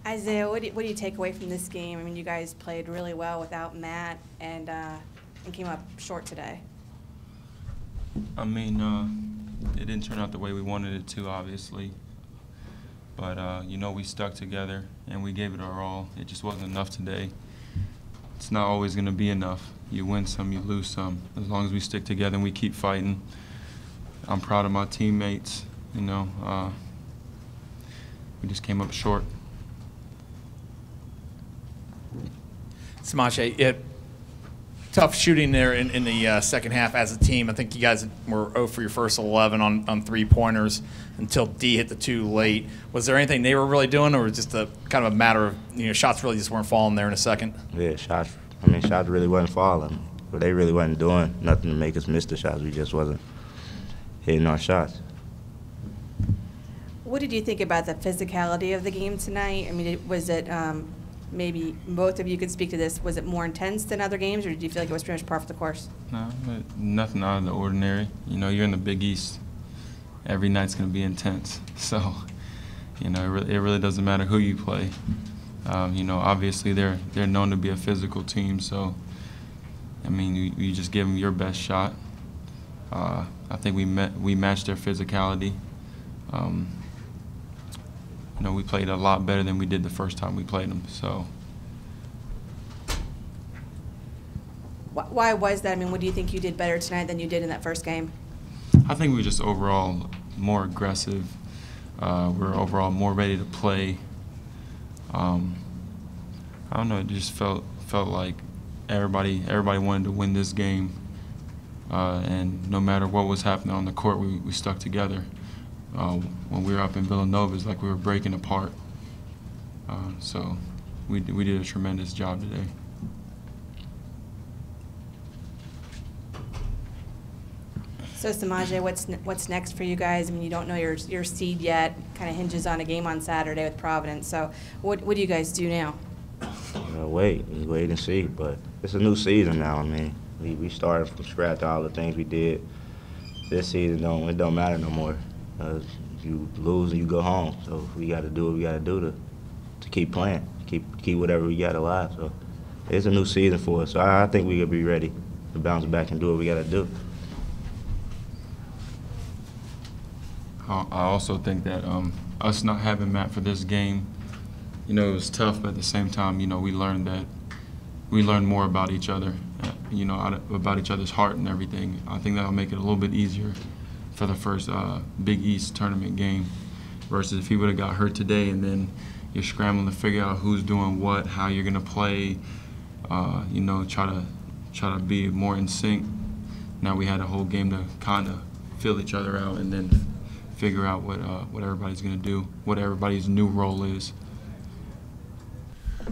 Isaiah, what do you take away from this game? I mean, you guys played really well without Matt and came up short today. I mean, it didn't turn out the way we wanted it to, obviously. But, you know, we stuck together and we gave it our all. It just wasn't enough today. It's not always going to be enough. You win some, you lose some. As long as we stick together and we keep fighting. I'm proud of my teammates, you know. We just came up short. Semaj, tough shooting there in the second half as a team. I think you guys were 0 for your first 11 on three-pointers until D hit the 2 late. Was there anything they were really doing, or was it just a kind of a matter of, you know, shots really just weren't falling there in a second? Yeah, shots really wasn't falling. But they really wasn't doing nothing to make us miss the shots. We just wasn't hitting our shots. What did you think about the physicality of the game tonight? I mean, was it maybe both of you could speak to this. Was it more intense than other games, or did you feel like it was pretty much par for the course? No, nothing out of the ordinary. You know, you're in the Big East. Every night's going to be intense. So, you know, it really doesn't matter who you play. You know, obviously they're known to be a physical team. So, I mean, you just give them your best shot. I think we matched their physicality. You know, we played a lot better than we did the first time we played them. So, why was that? I mean, what do you think you did better tonight than you did in that first game? I think we were just overall more aggressive. We're overall more ready to play. I don't know. It just felt like everybody wanted to win this game, and no matter what was happening on the court, we stuck together. When we were up in Villanova, it's like we were breaking apart. So we did a tremendous job today. So Semaj, what's next for you guys? I mean, you don't know your seed yet. Kind of hinges on a game on Saturday with Providence. So what do you guys do now? Wait and see. But it's a new season now. I mean, we started from scratch. All the things we did this season it don't matter no more. You lose and you go home. So we got to do what we got to do to keep playing, keep whatever we got alive. So it's a new season for us. So I think we could be ready to bounce back and do what we got to do. I also think that us not having Matt for this game, you know, it was tough, but at the same time, you know, we learned more about each other, you know, about each other's heart and everything. I think that'll make it a little bit easier for the first Big East tournament game versus if he would have got hurt today and then you're scrambling to figure out who's doing what, how you're going to play, you know, try to be more in sync. Now we had a whole game to kind of feel each other out and then figure out what everybody's going to do, what everybody's new role is.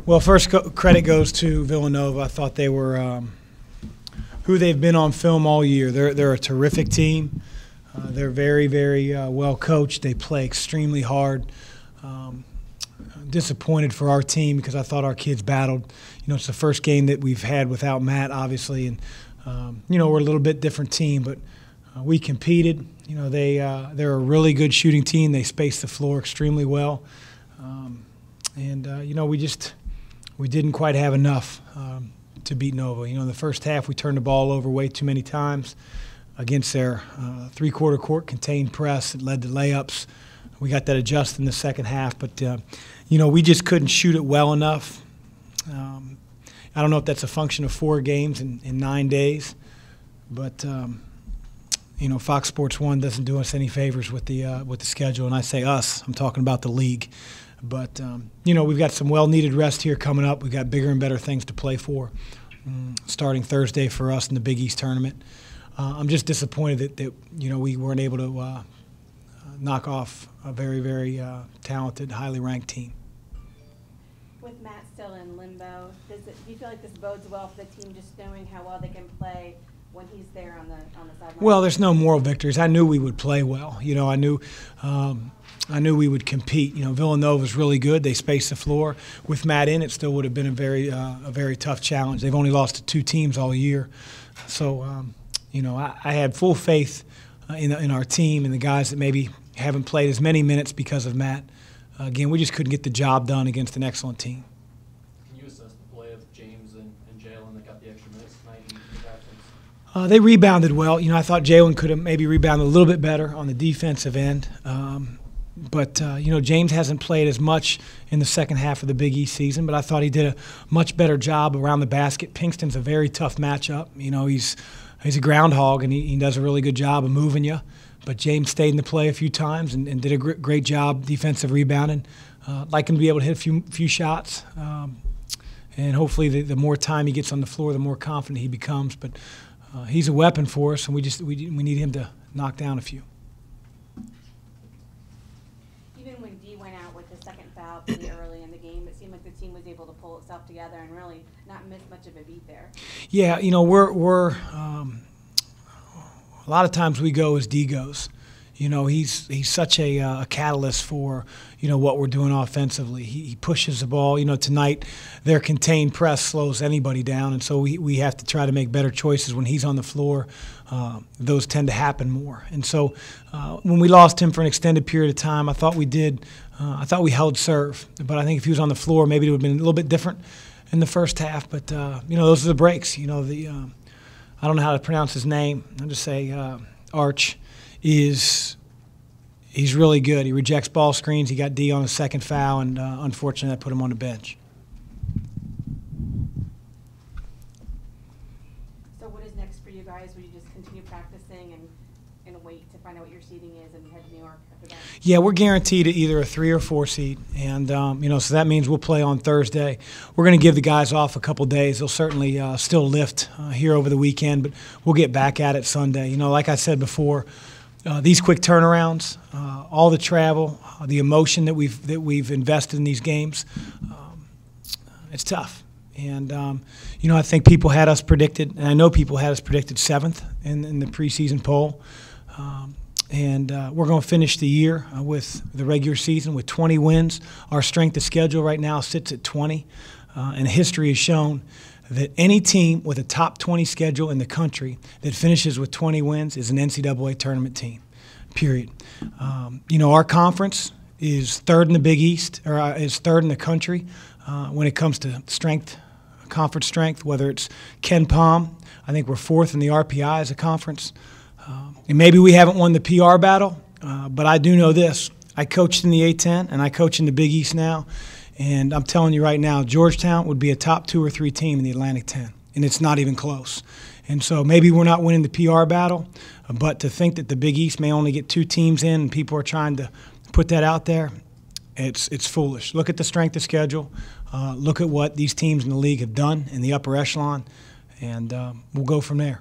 Well, first credit goes to Villanova. I thought they were who they've been on film all year. They're a terrific team. They're very, very well coached. They play extremely hard. Disappointed for our team because I thought our kids battled. You know, it's the first game that we've had without Matt, obviously, and you know, we're a little bit different team, but we competed. You know, they're a really good shooting team. They space the floor extremely well, and you know, we didn't quite have enough to beat Nova. You know, in the first half we turned the ball over way too many times against their three-quarter court contained press. It led to layups. We got that adjusted in the second half, but you know, we just couldn't shoot it well enough. I don't know if that's a function of 4 games in 9 days, but you know, Fox Sports 1 doesn't do us any favors with the schedule, and I say us, I'm talking about the league. But you know, we've got some well-needed rest here coming up. We've got bigger and better things to play for, starting Thursday for us in the Big East tournament. I'm just disappointed that you know, we weren't able to knock off a very, very talented, highly ranked team. With Matt still in limbo, do you feel like this bodes well for the team, just knowing how well they can play when he's there on the sideline? Well, there's no moral victories. I knew we would play well. You know, I knew we would compete. You know, Villanova's really good. They space the floor. With Matt in, it still would have been a very tough challenge. They've only lost to 2 teams all year, so you know, I had full faith in our team and the guys that maybe haven't played as many minutes because of Matt. again, we just couldn't get the job done against an excellent team. Can you assess the play of James and Jalen that got the extra minutes tonight in the absence? They rebounded well. I thought Jalen could have maybe rebounded a little bit better on the defensive end. But James hasn't played as much in the second half of the Big East season, but I thought he did a much better job around the basket. Pinkston's a very tough matchup. He's a groundhog, and he does a really good job of moving you. But James stayed in the play a few times and did a great job defensive rebounding. Like him to be able to hit a few shots. And hopefully the more time he gets on the floor, the more confident he becomes. But he's a weapon for us, and we need him to knock down a few. Even when D went out with the second foul pretty early in the game, it seemed like the team was able to pull itself together and really not miss much of a beat there. Yeah, we're a lot of times we go as D goes. He's such a catalyst for what we're doing offensively. He pushes the ball. Tonight their contained press slows anybody down, and so we have to try to make better choices when he's on the floor. Those tend to happen more. And so when we lost him for an extended period of time, I thought we did. I thought we held serve, but I think if he was on the floor, maybe it would have been a little bit different in the first half. But those are the breaks. I don't know how to pronounce his name. I'll just say Arch he's really good. He rejects ball screens. He got D on a second foul, and unfortunately that put him on the bench. So what is next for you guys? Will you just continue practicing and wait to find out what your seeding is and head to New York after that? Yeah, we're guaranteed either a 3 or 4 seed, and so that means we'll play on Thursday. We're going to give the guys off a couple days. They'll certainly still lift here over the weekend, but we'll get back at it Sunday. Like I said before, these quick turnarounds, all the travel, the emotion that we've invested in these games, it's tough. And I think people had us predicted, and I know people had us predicted 7th in the preseason poll. And we're going to finish the year with the regular season with 20 wins. Our strength of schedule right now sits at 20. And history has shown that any team with a top 20 schedule in the country that finishes with 20 wins is an NCAA tournament team, period. Our conference is 3rd in the Big East, or is 3rd in the country when it comes to strength, conference strength, whether it's Ken Pom. I think we're 4th in the RPI as a conference. And maybe we haven't won the PR battle, but I do know this. I coached in the A-10, and I coach in the Big East now. And I'm telling you right now, Georgetown would be a top 2 or 3 team in the Atlantic 10, and it's not even close. And so maybe we're not winning the PR battle, but to think that the Big East may only get 2 teams in and people are trying to put that out there, it's foolish. Look at the strength of schedule. Look at what these teams in the league have done in the upper echelon, and we'll go from there.